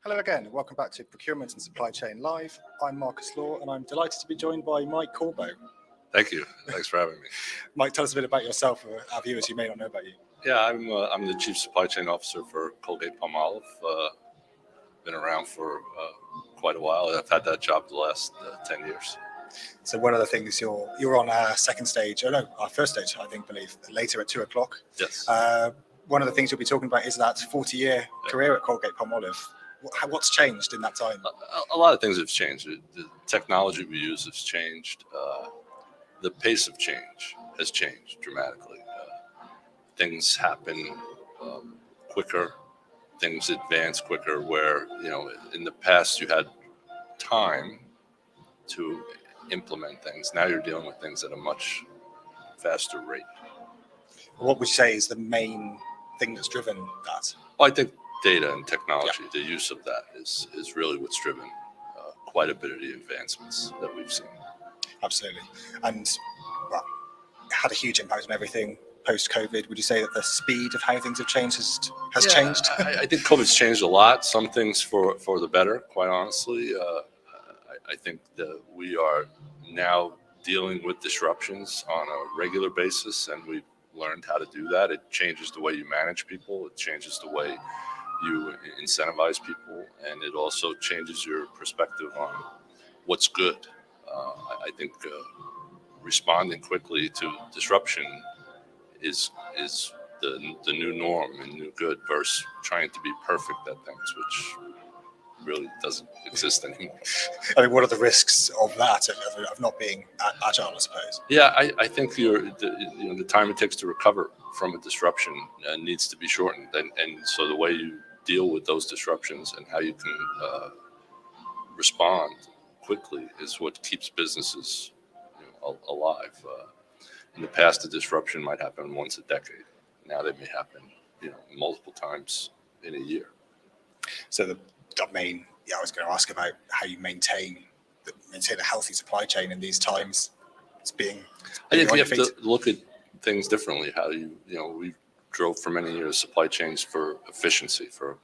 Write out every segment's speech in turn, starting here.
Hello again, and welcome back to Procurement and Supply Chain Live. I'm Marcus Law, and I'm delighted to be joined by Mike Corbo. Thank you. Thanks for having me. Mike, tell us a bit about yourself for our viewers who may not know about you. Yeah, I'm the Chief Supply Chain Officer for Colgate-Palmolive. Been around for quite a while. I've had that job the last 10 years. So one of the things you're on our second stage, our first stage, I believe, later at 2 o'clock. Yes. One of the things you'll be talking about is that 40-year career at Colgate-Palmolive. What's changed in that time? A lot of things have changed. The technology we use has changed. The pace of change has changed dramatically. Things happen quicker. Things advance quicker. Where in the past you had time to implement things. Now you're dealing with things at a much faster rate. What would you say is the main thing that's driven that? Well, I think data and technology, the use of that is really what's driven quite a bit of the advancements that we've seen. Absolutely. And well, it had a huge impact on everything post-COVID. Would you say that the speed of how things have changed has changed? I think COVID's changed a lot. Some things for the better, quite honestly. I think that we are now dealing with disruptions on a regular basis, and we've learned how to do that. It changes the way you manage people. It changes the way you incentivize people, and it also changes your perspective on what's good. I think responding quickly to disruption is the new norm and new good versus trying to be perfect at things, which really doesn't exist anymore. I mean, what are the risks of that, of not being agile, I suppose? Yeah, I think the time it takes to recover from a disruption needs to be shortened, and so the way you deal with those disruptions and how you can respond quickly is what keeps businesses alive. In the past, a disruption might happen once a decade. Now they may happen multiple times in a year. So the main, I was going to ask about how you maintain a healthy supply chain in these times. I think we have to look at things differently. How we drove for many years supply chains for efficiency, for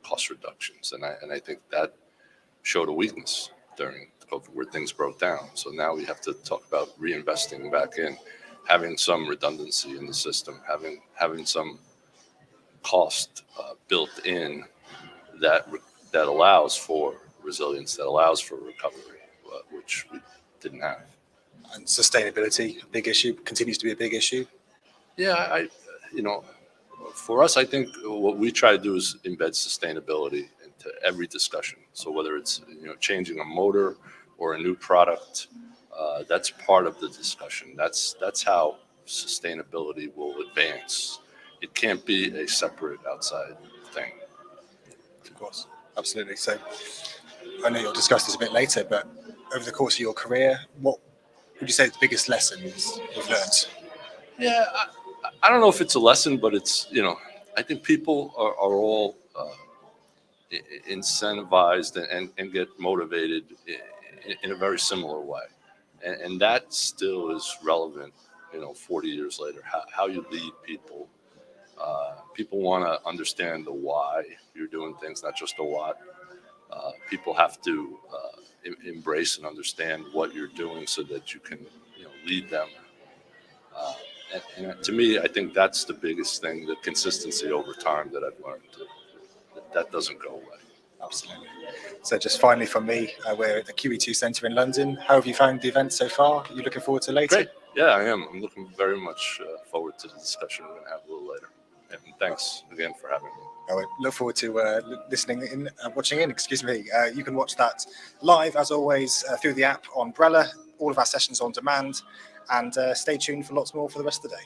cost reductions, and I think that showed a weakness during COVID where things broke down. So now we have to talk about reinvesting back in, having some redundancy in the system, having some cost built in that allows for resilience, that allows for recovery, which we didn't have. And sustainability, a big issue, continues to be a big issue. Yeah, for us, I think what we try to do is embed sustainability into every discussion. So whether it's changing a motor or a new product, that's part of the discussion. That's how sustainability will advance. It can't be a separate outside thing. Of course, absolutely. So I know you'll discuss this a bit later, but over the course of your career, what would you say is the biggest lessons you've learned? Yeah, I don't know if it's a lesson, but it's, I think people are all incentivized and get motivated in a very similar way. And that still is relevant, 40 years later, how you lead people. People want to understand the why you're doing things, not just the what. People have to embrace and understand what you're doing so that you can lead them. And to me, I think that's the biggest thing, the consistency over time that I've learned. That doesn't go away. Absolutely. So just finally from me, we're at the QE2 Centre in London. How have you found the event so far? Are you looking forward to later? Great. Yeah, I am. I'm looking very much forward to the discussion we're going to have a little later. And thanks again for having me. I look forward to watching in. You can watch that live, as always, through the app on Umbrella, all of our sessions on demand, and stay tuned for lots more for the rest of the day.